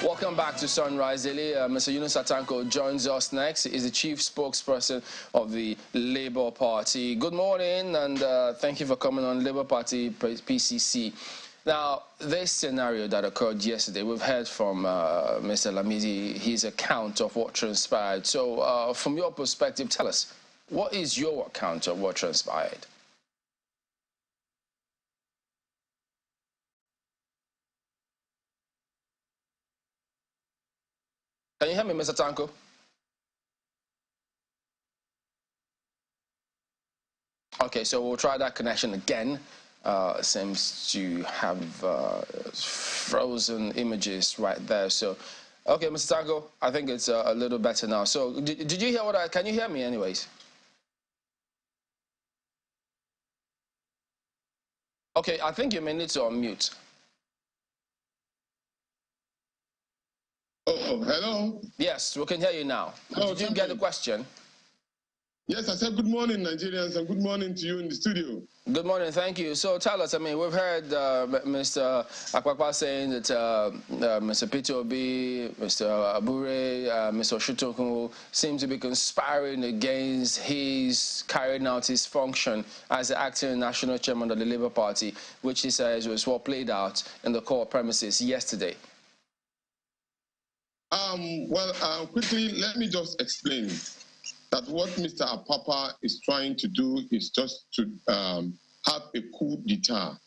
Welcome back to Sunrise Daily. Mr. Tanko joins us next. He is the chief spokesperson of the Labour Party. Good morning, and thank you for coming on Labour Party PCC. Now, this scenario that occurred yesterday, we've heard from Mr. Lamidi, his account of what transpired. So, from your perspective, tell us, what is your account of what transpired? Can you hear me, Mr. Tanko? Okay, so we'll try that connection again. Seems to have frozen images right there. So, okay, Mr. Tanko, I think it's a little better now. So, did you hear what can you hear me anyways? Okay, I think you may need to unmute. Oh, hello? Yes, we can hear you now. Did you get the question? Yes, I said good morning, Nigerians, and good morning to you in the studio. Good morning, thank you. So tell us, I mean, we've heard Mr. Apapa saying that Mr. Peter Obi, Mr. Abure, Mr. Oshutoku seem to be conspiring against his carrying out his function as the acting national chairman of the Labour Party, which he says was what played out in the court premises yesterday. Quickly, let me just explain that what Mr. Apapa is trying to do is just to have a coup d'etat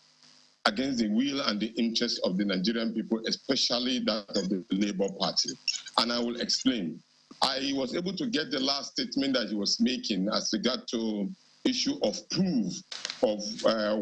against the will and the interests of the Nigerian people, especially that of the Labour Party. And I will explain. I was able to get the last statement that he was making as regard to issue of proof of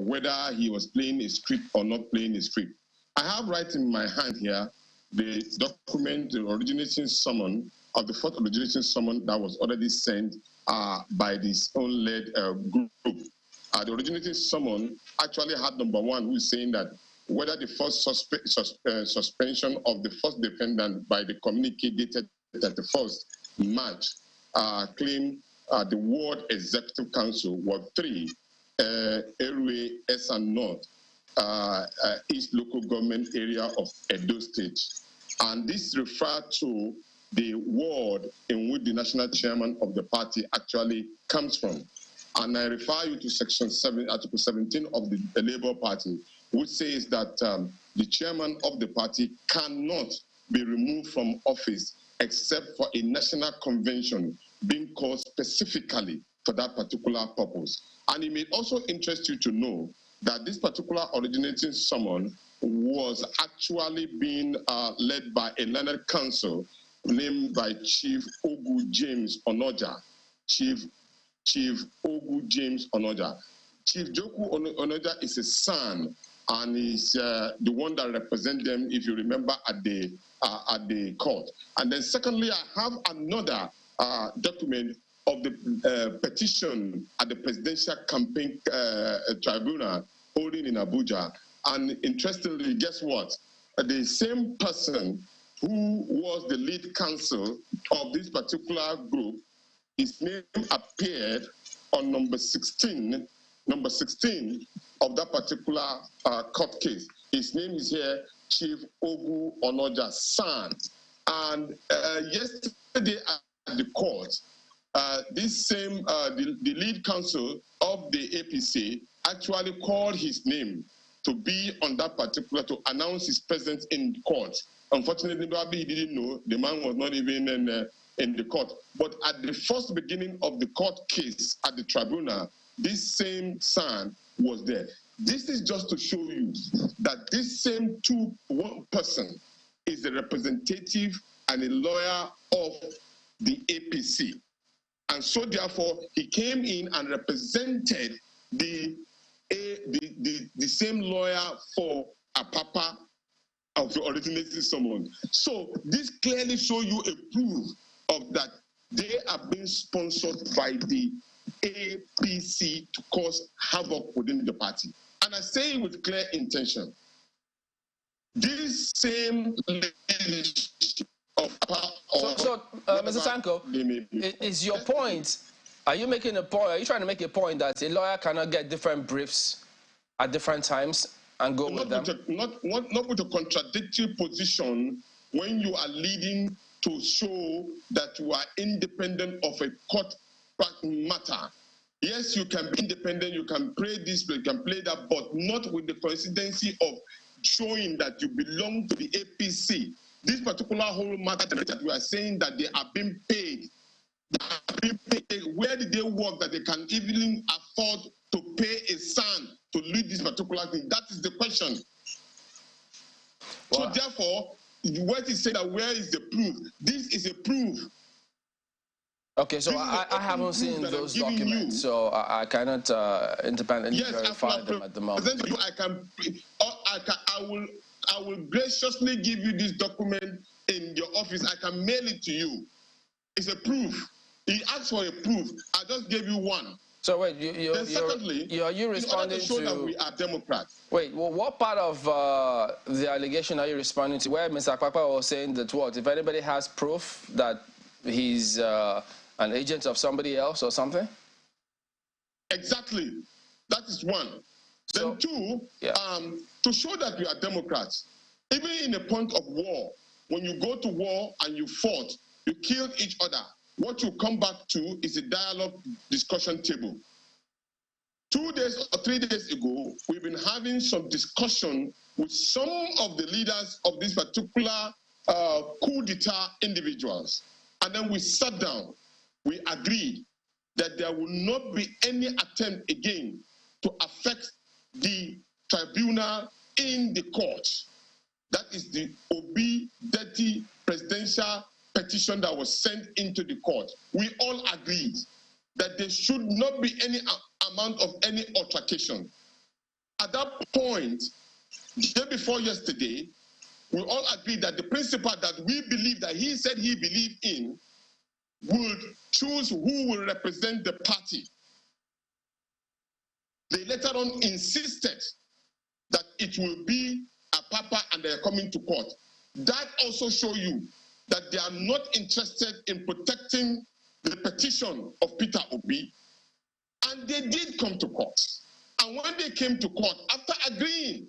whether he was playing a script or not playing a script. I have right in my hand here the document, the originating summon of the fourth originating summon that was already sent by this own led group. The originating summon actually had number one, who is saying that whether the first suspension of the first defendant by the communique dated 31st March claimed the Ward Executive Council, Ward 3, Erue, Esan North, East Local Government Area of Edo State. And this referred to the ward in which the national chairman of the party actually comes from. And I refer you to Section 7, Article 17 of the Labour Party, which says that the chairman of the party cannot be removed from office except for a national convention being called specifically for that particular purpose. And it may also interest you to know that this particular originating summon was actually being led by a learned counsel named by Chief Ogu James Onoja. Chief Ogu James Onoja. Chief Joku Onoja is a son, and is the one that represents them, if you remember, at the court. And then secondly, I have another document of the petition at the Presidential Campaign Tribunal holding in Abuja. And interestingly, guess what? The same person who was the lead counsel of this particular group, his name appeared on number 16 of that particular court case. His name is here, Chief Ogu Onoja's son. And yesterday at the court, this same, the lead counsel of the APC actually called his name to be on that particular, to announce his presence in court. Unfortunately, probably he didn't know, the man was not even in the court. But at the first beginning of the court case at the tribunal, this same son was there. This is just to show you that this same one person is a representative and a lawyer of the APC. And so therefore, he came in and represented the same lawyer for Apapa of the originating summon. So this clearly shows you a proof of that they are being sponsored by the APC to cause havoc within the party. And I say it with clear intention. This same leadership of Mr. Tanko, is your point? Are you making a point? Are you trying to make a point that a lawyer cannot get different briefs at different times and go with them? Not with a contradictory position when you are leading to show that you are independent of a court matter. Yes, you can be independent, you can play this, you can play that, but not with the consistency of showing that you belong to the APC. This particular whole matter that we are saying that they are being paid. Where did they work that they can even afford to pay a son to lead this particular thing? That is the question. Well, so therefore, what is said that where is the proof? This is a proof. Okay, so I haven't seen those documents, so I cannot independently verify them at the moment. I will graciously give you this document in your office. I can mail it to you. It's a proof. He asked for a proof. I just gave you one. So wait, secondly, are you responding to show that we are Democrats? Wait, well, what part of the allegation are you responding to? Where Mr. Apapa was saying that what if anybody has proof that he's an agent of somebody else or something? Exactly. That is one. So, then two, to show that we are Democrats, even in a point of war, when you go to war and you fought, you killed each other, what you come back to is a dialogue discussion table. 2 days or 3 days ago, we've been having some discussion with some of the leaders of this particular coup d'etat individuals. And then we sat down. We agreed that there will not be any attempt again to affect the tribunal in the court. That is the OB dirty presidential petition that was sent into the court. We all agreed that there should not be any amount of any altercation. At that point, the day before yesterday, we all agreed that the principle that we believe that he said he believed in would choose who will represent the party. They later on insisted that it will be Apapa and they are coming to court. That also shows you that they are not interested in protecting the petition of Peter Obi, and they did come to court. And when they came to court, after agreeing,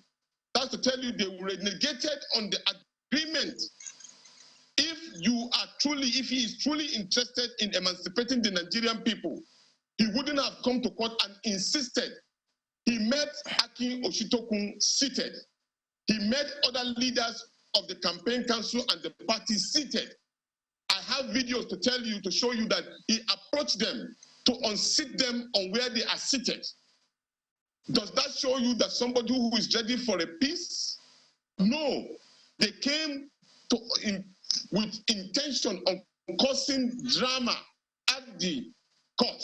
that's to tell you they were negated on the agreement. If he is truly interested in emancipating the Nigerian people, he wouldn't have come to court and insisted. He met Akin Oshitokun seated. He met other leaders of the campaign council and the party seated. I have videos to tell you, to show you that he approached them to unseat them on where they are seated. Does that show you that somebody who is ready for a peace? No. They came with intention of causing drama at the court.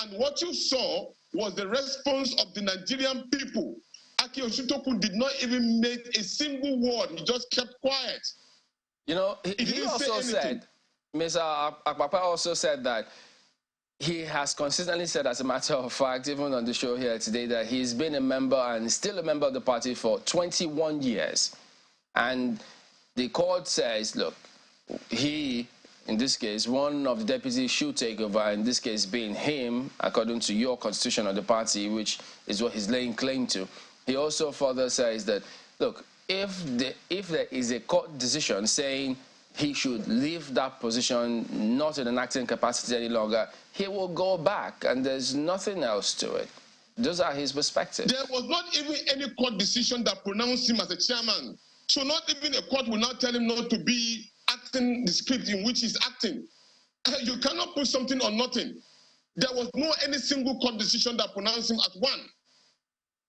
And what you saw was the response of the Nigerian people. Aki Oshitoku did not even make a single word. He just kept quiet. You know, he also said, Mr. Apapa also said that he has consistently said, as a matter of fact, even on the show here today, that he's been a member and still a member of the party for 21 years. And the court says, look, he, in this case, one of the deputies should take over, in this case being him, according to your constitution of the party, which is what he's laying claim to. He also further says that, look, if there is a court decision saying he should leave that position, not in an acting capacity any longer, he will go back, and there's nothing else to it. Those are his perspectives. There was not even any court decision that pronounced him as a chairman. So not even a court will now tell him not to be acting the script in which he's acting. You cannot put something on nothing. There was no any single court decision that pronounced him as one.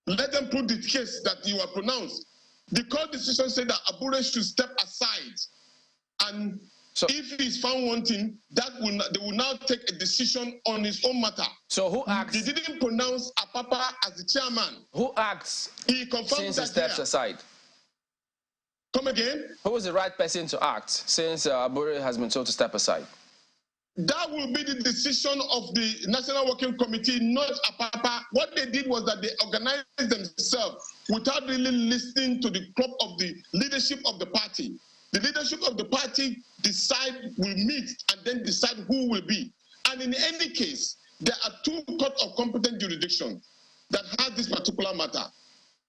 Let them prove the case that you are pronounced. The court decision said that Abure should step aside, and so, if he is found wanting, they will now take a decision on his own matter. So who acts? They didn't pronounce Apapa as the chairman. Who acts? He confirmed since he steps aside. Come again? Who is the right person to act since Abure has been told to step aside? That will be the decision of the National Working Committee, not Apapa. What they did was that they organized themselves without really listening to the crop of the leadership of the party. The leadership of the party will meet and then decide who will be. And in any case, there are two courts of competent jurisdiction that have this particular matter.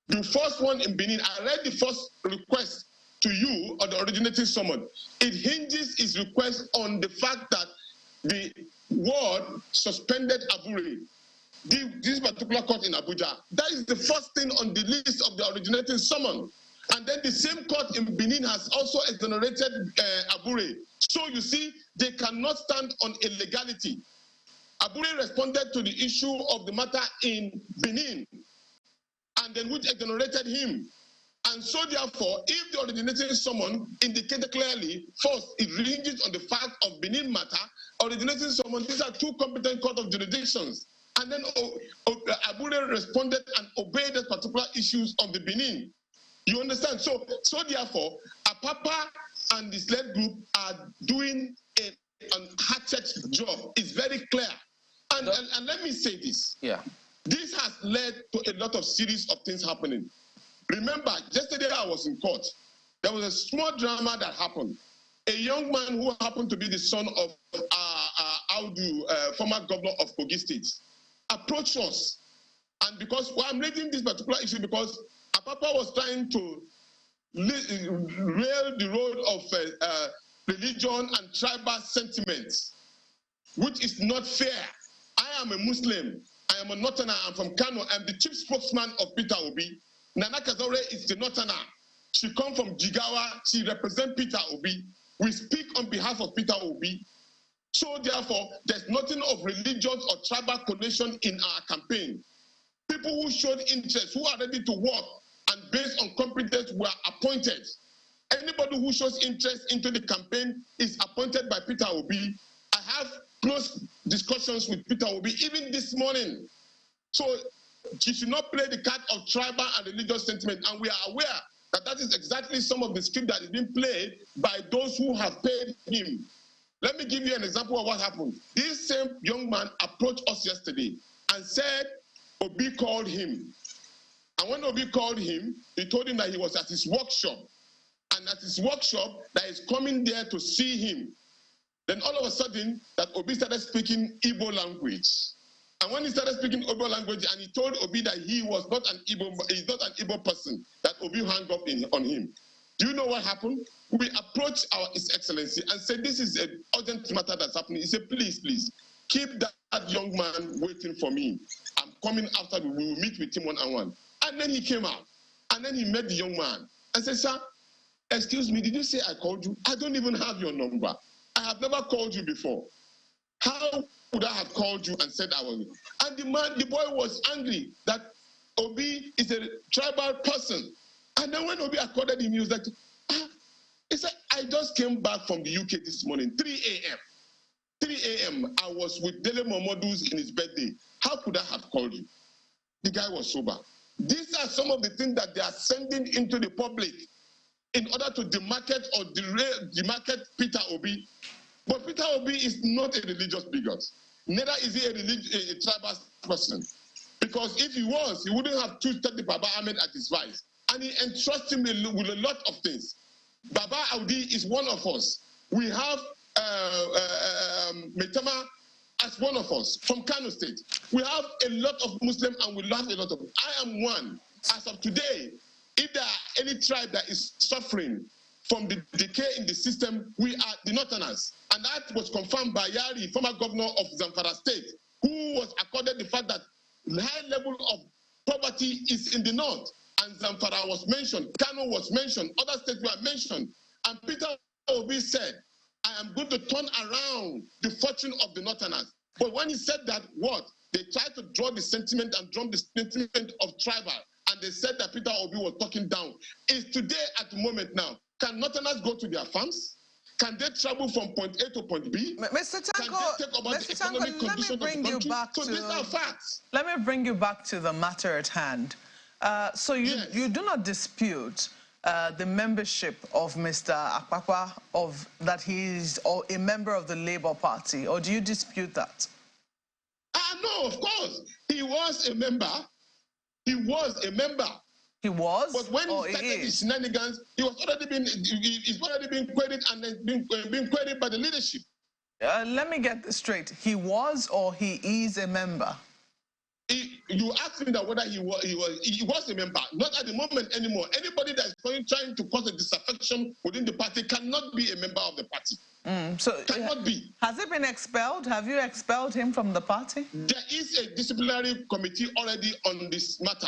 The first one in Benin, I read the first request to you or the originating summon, it hinges its request on the fact that the ward suspended Abure. This particular court in Abuja, that is the first thing on the list of the originating summon. And then the same court in Benin has also exonerated Abure. So you see, they cannot stand on illegality. Abure responded to the issue of the matter in Benin, and then which exonerated him. And so therefore, if the originating summon indicated clearly, first, it hinges on the fact of Benin matter, originating summon, these are two competent court of jurisdictions. And then Abure responded and obeyed the particular issues of the Benin. You understand? So therefore, Apapa and the SLED group are doing a hatchet job. It's very clear. And let me say this. Yeah. This has led to a lot of series of things happening. Remember, yesterday I was in court. There was a small drama that happened. A young man who happened to be the son of Audu, former governor of Kogi State, approached us. And because I'm raising this particular issue because Apapa was trying to rail the road of religion and tribal sentiments, which is not fair. I am a Muslim. I am a Northerner. I'm from Kano. I'm the chief spokesman of Peter Obi. Nana Kazore is the Northerner. She comes from Jigawa. She represents Peter Obi. We speak on behalf of Peter Obi. So therefore, there's nothing of religious or tribal connection in our campaign. People who showed interest, who are ready to work, and based on competence were appointed. Anybody who shows interest into the campaign is appointed by Peter Obi. I have close discussions with Peter Obi, even this morning. So she should not play the card of tribal and religious sentiment. And we are aware that that is exactly some of the script that is being played by those who have paid him. Let me give you an example of what happened. This same young man approached us yesterday and said Obi called him. And when Obi called him, he told him that he was at his workshop. And at his workshop, that he's coming there to see him. Then all of a sudden, that Obi started speaking Igbo language. And when he started speaking Igbo language, and he told Obi that he was not an Igbo person, that Obi hung up on him. Do you know what happened? We approached His Excellency and said, this is an urgent matter that's happening. He said, please, keep that young man waiting for me. I'm coming after we will meet with him one-on-one. And then he came out. And then he met the young man and said, sir, excuse me, did you say I called you? I don't even have your number. I have never called you before. How would I have called you and said I was? And the boy was angry that Obi is a tribal person. And then when Obi accorded him, he was like, he said, I just came back from the UK this morning, 3 a.m. 3 a.m. I was with Dele Momodu's in his birthday. How could I have called you? The guy was sober. These are some of the things that they are sending into the public in order to demarket or demarket Peter Obi. But Peter Obi is not a religious bigot. Neither is he a tribal person. Because if he was, he wouldn't have chosen the Baba Ahmed at his vice. And he entrusts him with a lot of things. Baba Audi is one of us. We have Metama as one of us from Kano State. We have a lot of Muslims and we love a lot of. I am one. As of today, if there are any tribe that is suffering from the decay in the system, we are the Northerners. And that was confirmed by Yari, former governor of Zamfara State, who was accorded the fact that the high level of poverty is in the north. And Zamfara was mentioned, Kano was mentioned, other states were mentioned. And Peter Obi said, I am going to turn around the fortune of the Northerners. But when he said that, what? They tried to draw the sentiment and drum the sentiment of tribal. And they said that Peter Obi was talking down. Is today at the moment now, can Northerners go to their farms? Can they travel from point A to point B? Mr. Tanko, can they take over the economic condition of the country? So these are facts. Let me bring you back to the matter at hand. So you do not dispute the membership of Mr. Apapa, that he's a member of the Labour Party, or do you dispute that? No, of course. He was a member. He was a member. He was? But when he started his shenanigans, he's already been queried and being queried by the leadership. Let me get this straight. He was or he is a member? you asked me that whether he was a member. Not at the moment anymore. Anybody that's trying to cause a disaffection within the party cannot be a member of the party. So cannot be. Has he been expelled? Have you expelled him from the party? There is a disciplinary committee already on this matter,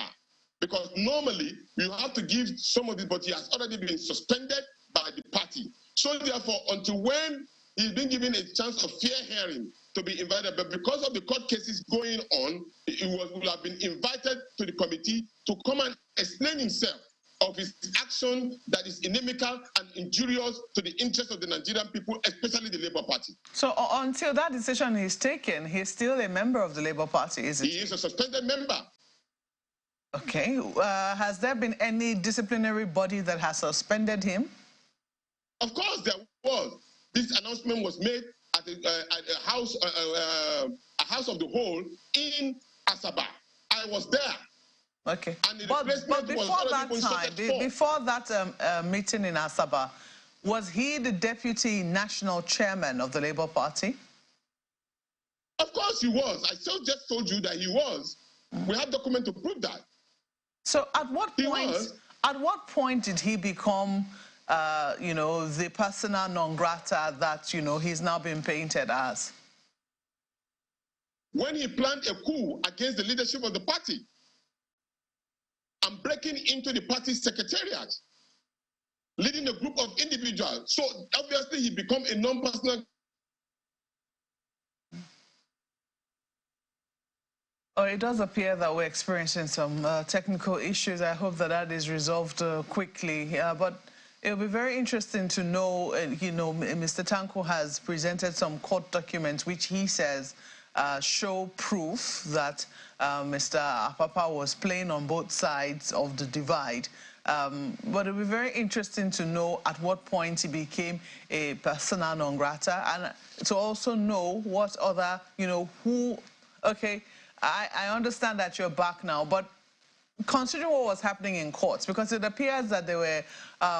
because normally you have to give some of it, but he has already been suspended by the party. So therefore, until when he's been given a chance of fair hearing to be invited, but because of the court cases going on, he will have been invited to the committee to come and explain himself of his action that is inimical and injurious to the interests of the Nigerian people, especially the Labour Party. So until that decision is taken, he's still a member of the Labour Party, isn't he? He is a suspended member. Okay. Has there been any disciplinary body that has suspended him? Of course there was. This announcement was made at a house of the whole in Asaba. I was there. Okay. And but before that time, before that meeting in Asaba, was he the deputy national chairman of the Labour Party? Of course he was. I just told you that he was. We have document to prove that. So at what point did he become, the persona non grata that, he's now been painted as? When he planned a coup against the leadership of the party and breaking into the party secretariat, leading a group of individuals. So obviously he became a non-personal. Oh, it does appear that we're experiencing some technical issues. I hope that is resolved quickly. But it'll be very interesting to know, Mr. Tanko has presented some court documents which he says show proof that Mr. Apapa was playing on both sides of the divide. But it'll be very interesting to know at what point he became a persona non grata, and to also know what other, who, okay, I understand that you're back now, but considering what was happening in courts, because it appears that there were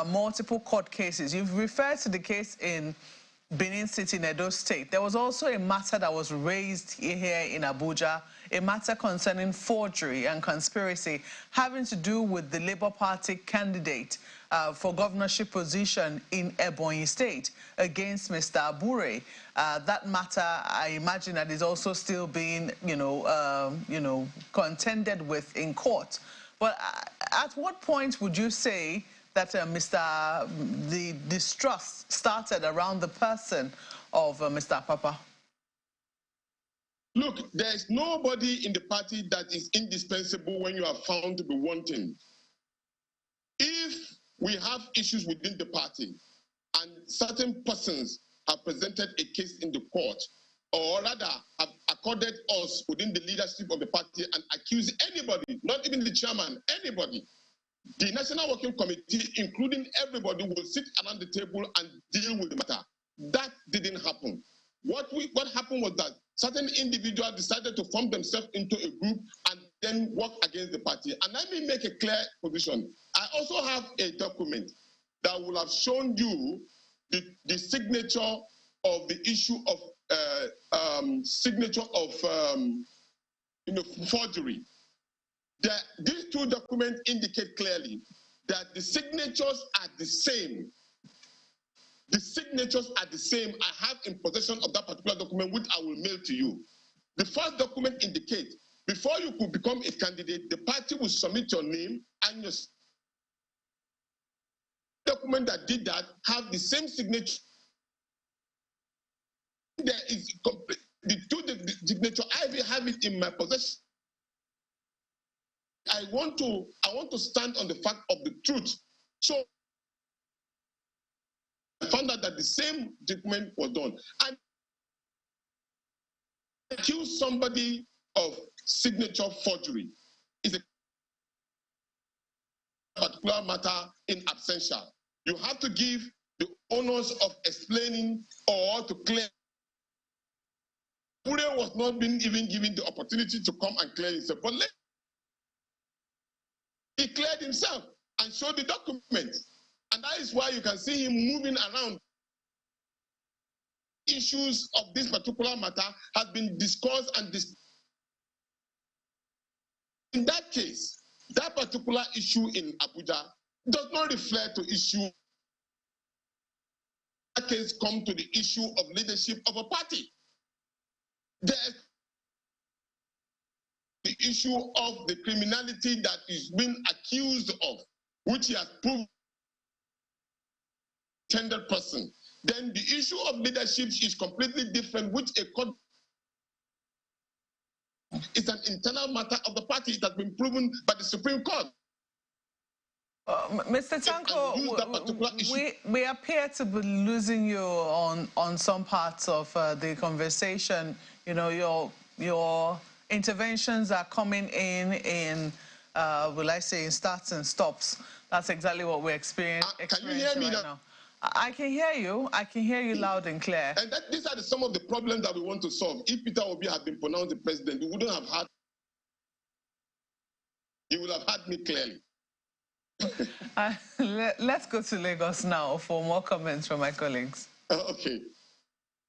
multiple court cases. You've referred to the case in Benin City in Edo State. There was also a matter that was raised here in Abuja, a matter concerning forgery and conspiracy having to do with the Labour Party candidate for governorship position in Ebonyi State against Mr. Abure. That matter, I imagine, that is also still being, contended with in court. But at what point would you say that the distrust started around the person of Mr. Apapa? Look, there's nobody in the party that is indispensable when you are found to be wanting. If we have issues within the party and certain persons have presented a case in the court, or rather have accorded us within the leadership of the party and accused anybody, not even the chairman, anybody, the National Working Committee, including everybody, will sit around the table and deal with the matter. That didn't happen. What happened was that certain individuals decided to form themselves into a group and then work against the party. And let me make a clear position. I also have a document that will have shown you the signature of the issue of forgery. These two documents indicate clearly that the signatures are the same. The signatures are the same. I have in possession of that particular document, which I will mail to you. The first document indicates before you could become a candidate, the party will submit your name, and your document that did that have the same signature. There is complete. The signature, I have it in my possession. I want to stand on the fact of the truth. So I found out that the same document was done. And accuse somebody of signature forgery is a particular matter in absentia. You have to give the honors of explaining or to clear. Abure was not being even given the opportunity to come and clear himself. But he cleared himself and showed the document. And that is why you can see him moving around. Issues of this particular matter has been discussed and In that case, that particular issue in Abuja does not reflect to issue. That case come to the issue of leadership of a party. There's the issue of the criminality that is being accused of, which he has proved intended person. Then the issue of leadership is completely different, which a court is an internal matter of the party. It has been proven by the Supreme Court. Mr. Tanko, we appear to be losing you on some parts of the conversation. You know, your interventions are coming in will I say, in starts and stops. That's exactly what we're experiencing can you hear me right now. I can hear you. I can hear you loud and clear. And these are some of the problems that we want to solve. If Peter Obi had been pronounced the president, we wouldn't have had. He would have had me clearly. Let's go to Lagos now for more comments from my colleagues. Okay.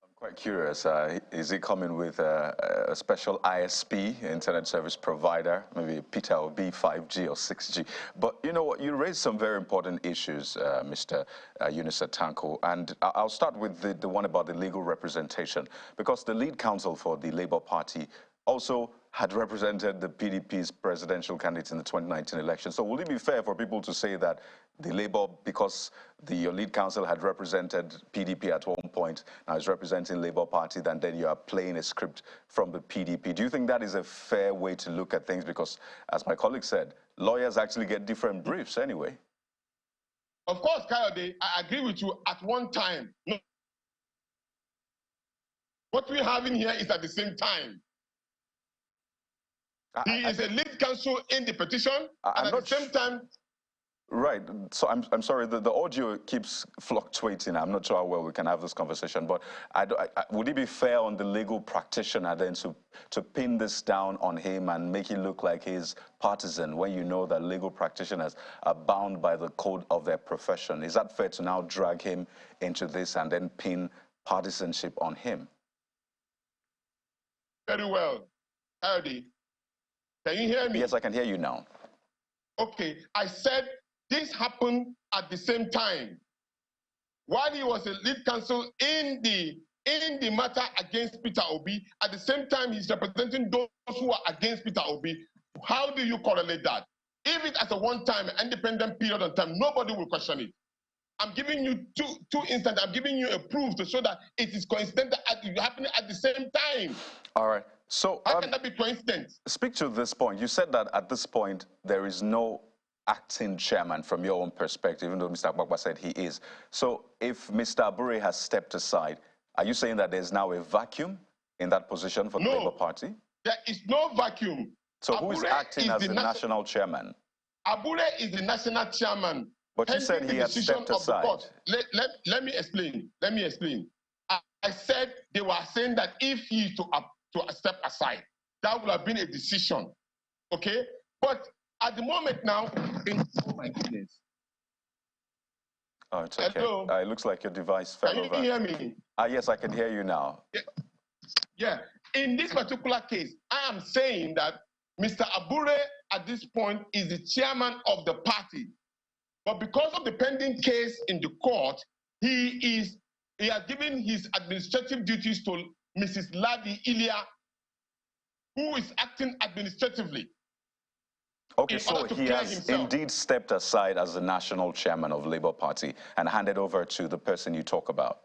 I'm quite curious. Is he coming with a special ISP, internet service provider, maybe Peter Obi 5G or 6G? But you know what? You raised some very important issues, Mr. Yunusa Tanko, and I'll start with the one about the legal representation, because the lead counsel for the Labour Party also had represented the PDP's presidential candidate in the 2019 election. So would it be fair for people to say that the Labour, because your lead counsel had represented PDP at one point, now is representing Labour Party, and then you are playing a script from the PDP? Do you think that is a fair way to look at things? Because, as my colleague said, lawyers actually get different briefs anyway. Of course, Kayode, I agree with you at one time. No. What we're having here is at the same time. He is a lead counsel in the petition, and at the same time... Right. So I'm sorry, the audio keeps fluctuating. I'm not sure how well we can have this conversation, but would it be fair on the legal practitioner then to pin this down on him and make it look like he's partisan when you know that legal practitioners are bound by the code of their profession? Is that fair to now drag him into this and then pin partisanship on him? Very well. Howdy. Can you hear me? Yes, I can hear you now. Okay, I said this happened at the same time. While he was a lead counsel in the matter against Peter Obi, at the same time he's representing those who are against Peter Obi. How do you correlate that? If it's at a one-time independent period of time, nobody will question it. I'm giving you two instances. I'm giving you a proof to show that it is coincidental happening at the same time. All right. So how can that be coincidence? Speak to this point. You said that at this point there is no acting chairman from your own perspective, even though Mr. Apapa said he is. So if Mr. Abure has stepped aside, are you saying that there's now a vacuum in that position for the Labour Party? There is no vacuum. So who is acting as the national chairman? Abure is the national chairman. But you said he had stepped aside. Let me explain. Let me explain. I said they were saying that if he is to step aside, that would have been a decision. Okay? But at the moment now, oh my goodness. Oh, it's okay. Hello? It looks like your device fell over. Can you hear me? Yes, I can hear you now. Yeah. In this particular case, I am saying that Mr. Abure at this point is the chairman of the party. But because of the pending case in the court, he has given his administrative duties to Mrs. Ladi Ilia, who is acting administratively. Okay, so he has indeed stepped aside as the national chairman of Labour Party and handed over to the person you talk about.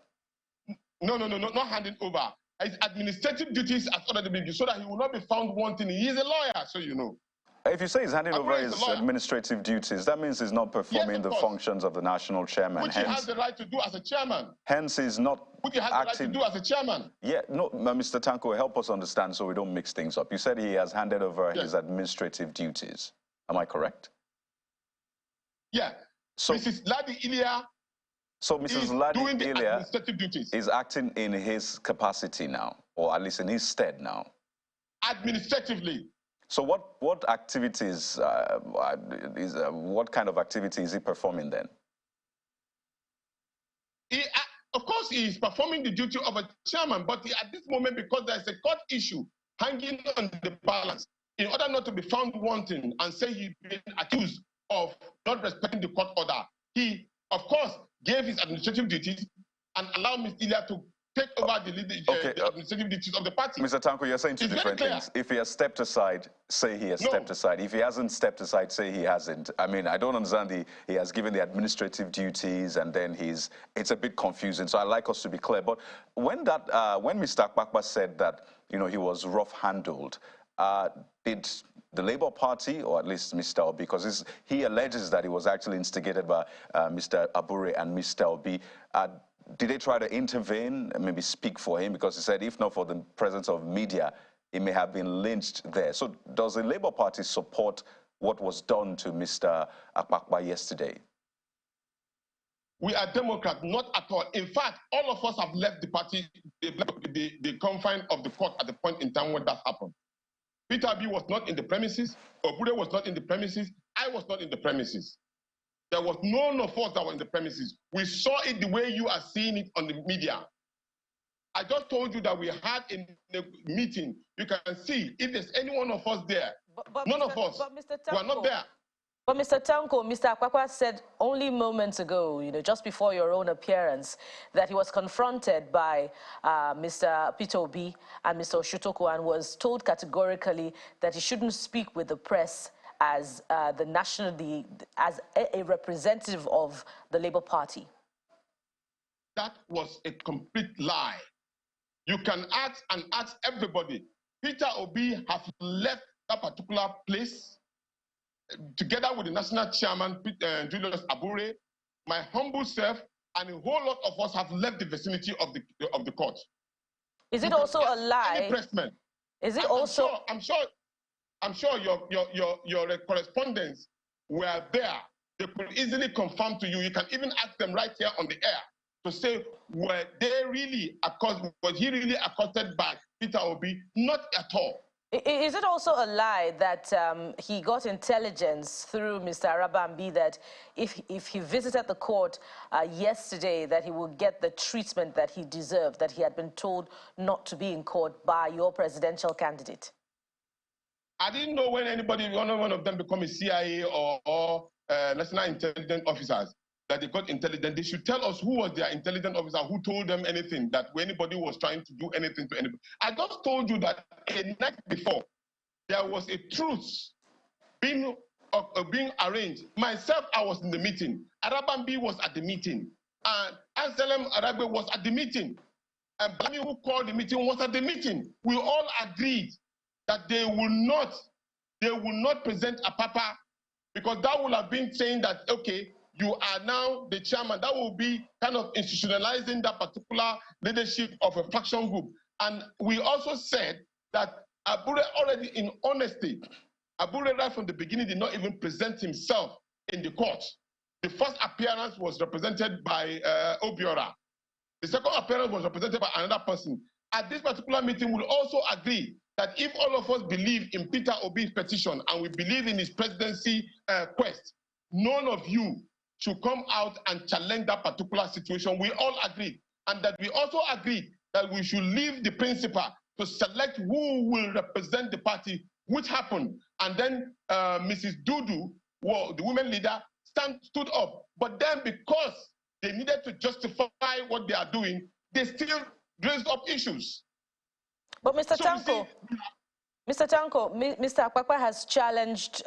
No, not handing over. His administrative duties has already been given so that he will not be found wanting. He is a lawyer, so you know. If you say he's handing over his administrative duties, that means he's not performing the functions of the national chairman. Which he has the right to do as a chairman. Hence, he's not Which he has the right to do as a chairman. Yeah, no, Mr. Tanko, help us understand so we don't mix things up. You said he has handed over his administrative duties. Am I correct? Yeah. So Mrs. Ladi Ilia Mrs. Ladi Ilia is acting in his capacity now, or at least in his stead now. Administratively. So what activities, what kind of activity is he performing then? Of course, he is performing the duty of a chairman, but at this moment, because there's a court issue hanging on the balance, in order not to be found wanting and say he's been accused of not respecting the court order, he, of course, gave his administrative duties and allowed Ms. Ilya to take over the administrative duties of the party. Mr. Tanko, you're saying two different things. If he has stepped aside, say he has stepped aside. If he hasn't stepped aside, say he hasn't. I mean, I don't understand he has given the administrative duties and then it's a bit confusing. So I'd like us to be clear. But when Mr. Apapa said that, you know, he was rough-handled, did the Labour Party, or at least Mr. Obi, because he alleges that he was actually instigated by Mr. Abure and Mr. Obi, did they try to intervene and maybe speak for him? Because he said if not for the presence of media, he may have been lynched there. So does the Labour Party support what was done to Mr. Apapa yesterday? We are Democrats, not at all. In fact, all of us have left the party, the confine of the court at the point in time when that happened. Peter B was not in the premises, Obure was not in the premises, I was not in the premises. There was none of us that were in the premises. We saw it the way you are seeing it on the media. I just told you that we had a meeting. You can see if there's any one of us there, none of us were not there. But Mr. Tanko, Mr. Apapa said only moments ago, you know, just before your own appearance, that he was confronted by Mr. Peter Obi and Mr. Oshutoku and was told categorically that he shouldn't speak with the press as as a representative of the Labour Party. That was a complete lie. You can ask everybody. Peter Obi has left that particular place together with the national chairman, Julius Abure, my humble self, and a whole lot of us have left the vicinity of the court. Is it also a lie? Is it also? I'm sure your correspondents were there. They could easily confirm to you. You can even ask them right here on the air to say, was he really accosted by Peter Obi? Not at all. Is it also a lie that he got intelligence through Mr. Arabambi that if he visited the court yesterday, that he would get the treatment that he deserved, that he had been told not to be in court by your presidential candidate? I didn't know when one of them become a CIA or national intelligence officers that they got intelligence. They should tell us who was their intelligence officer, who told them anything, that anybody was trying to do anything to anybody. I just told you that a night before, there was a truce being arranged. Myself, I was in the meeting. Arabambi was at the meeting. And Anselm Arabe was at the meeting. And Bami, who called the meeting, was at the meeting. We all agreed that they will not present Apapa, because that would have been saying that, okay, you are now the chairman. That will be kind of institutionalizing that particular leadership of a faction group. And we also said that Abure already, in honesty, Abure right from the beginning did not even present himself in the court. The first appearance was represented by Obiora. The second appearance was represented by another person. At this particular meeting, we'll also agree that if all of us believe in Peter Obi's petition and we believe in his presidency quest, none of you should come out and challenge that particular situation. We all agreed. And that we also agreed that we should leave the principal to select who will represent the party, which happened. And then Mrs. Dudu, the women leader, stood up. But then because they needed to justify what they are doing, they still raised up issues. But Mr. Tanko, Mr. Apapa has challenged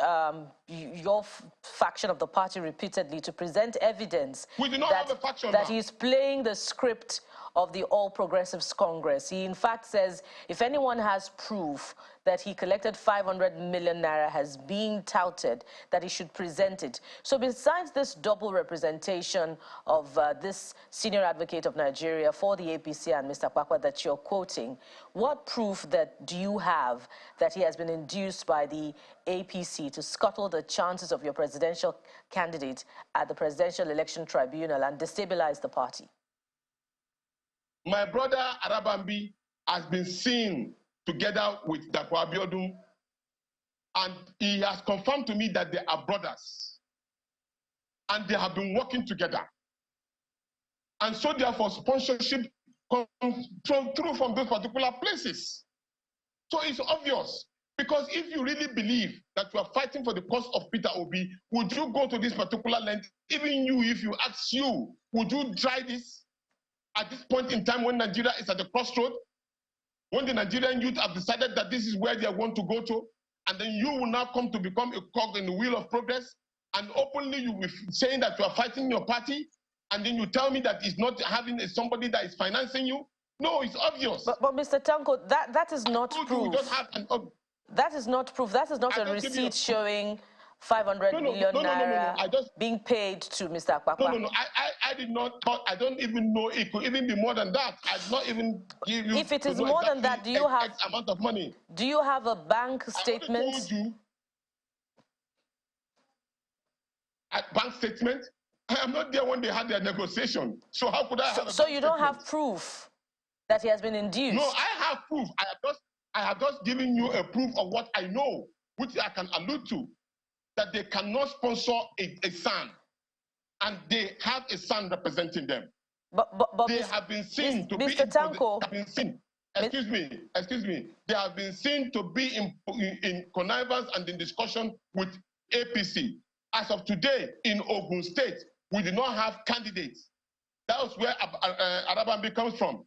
your faction of the party repeatedly to present evidence that he's playing the script of the All Progressives Congress. He in fact says if anyone has proof that he collected 500 million naira has been touted, that he should present it. So besides this double representation of this senior advocate of Nigeria for the APC and Mr. Apapa that you're quoting, what proof do you have that he has been induced by the APC to scuttle the chances of your presidential candidate at the Presidential Election Tribunal and destabilize the party? My brother Arabambi has been seen together with Dapo Abiodun, and he has confirmed to me that they are brothers and they have been working together. And so therefore sponsorship comes through from those particular places. So it's obvious. Because if you really believe that you are fighting for the cause of Peter Obi, would you go to this particular length? Even you, if you ask you, would you try this at this point in time when Nigeria is at the crossroad? When the Nigerian youth have decided that this is where they want to go to, and then you will now come to become a cog in the wheel of progress, and openly you will be saying that you are fighting your party, and then you tell me that it's not having somebody that is financing you? No, it's obvious. But Mr. Tanko, that is not proof. That is not proof. That is not a receipt showing 500 million naira being paid to Mr. Apapa. No. I did not thought. I don't even know it could even be more than that. I did not even give you. If it is more than that, do you have X amount of money? Do you have a bank statement? I told you. A bank statement? I am not there when they had their negotiation. So how could I have a So bank you don't statement? have proof that he has been induced? No, I have proof. I have just given you a proof of what I know, which I can allude to, that they cannot sponsor a son, and they have a son representing them. But they have been seen to Mr. be Tanko. Excuse me. They have been seen to be in connivance and in discussion with APC. As of today, in Ogun State, we do not have candidates. That was where Arabambi comes from.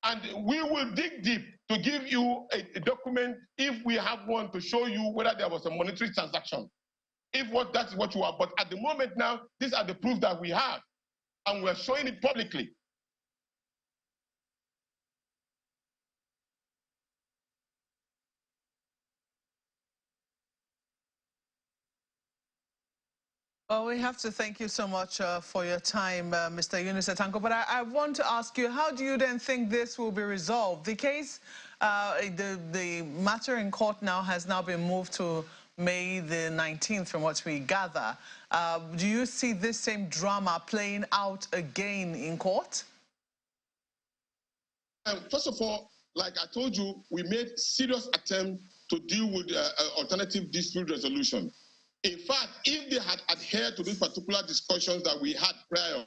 And we will dig deep to give you a document if we have one to show you whether there was a monetary transaction. That's what you are. But at the moment now, these are the proof that we have, and we're showing it publicly. Well, we have to thank you so much for your time, Mr. Eunice Tanko. But I want to ask you, how do you then think this will be resolved? The case, the matter in court now has now been moved to May the 19th, from what we gather. Do you see this same drama playing out again in court? First of all, like I told you, we made serious attempt to deal with alternative dispute resolution. In fact, if they had adhered to these particular discussions that we had prior,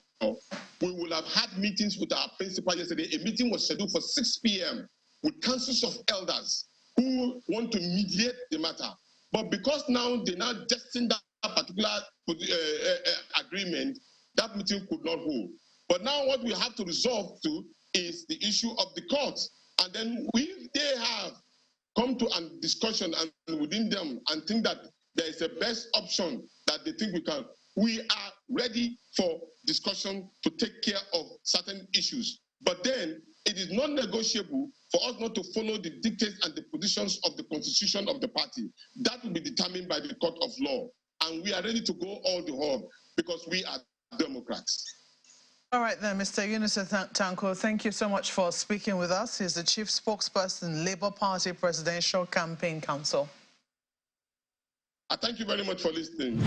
we would have had meetings with our principal yesterday. A meeting was scheduled for 6 p.m. with councils of elders who want to mediate the matter. But because now they now destined that particular agreement, that meeting could not hold. But now what we have to resolve to is the issue of the courts. And then if they have come to a discussion and within them and think that there is a best option that they think we are ready for discussion to take care of certain issues. But then it is not negotiable for us not to follow the dictates and the positions of the constitution of the party. That will be determined by the court of law. And we are ready to go all the way because we are Democrats. All right then, Mr. Eunice Tanko, thank you so much for speaking with us. He's the Chief Spokesperson, Labour Party Presidential Campaign Council. Thank you very much for listening.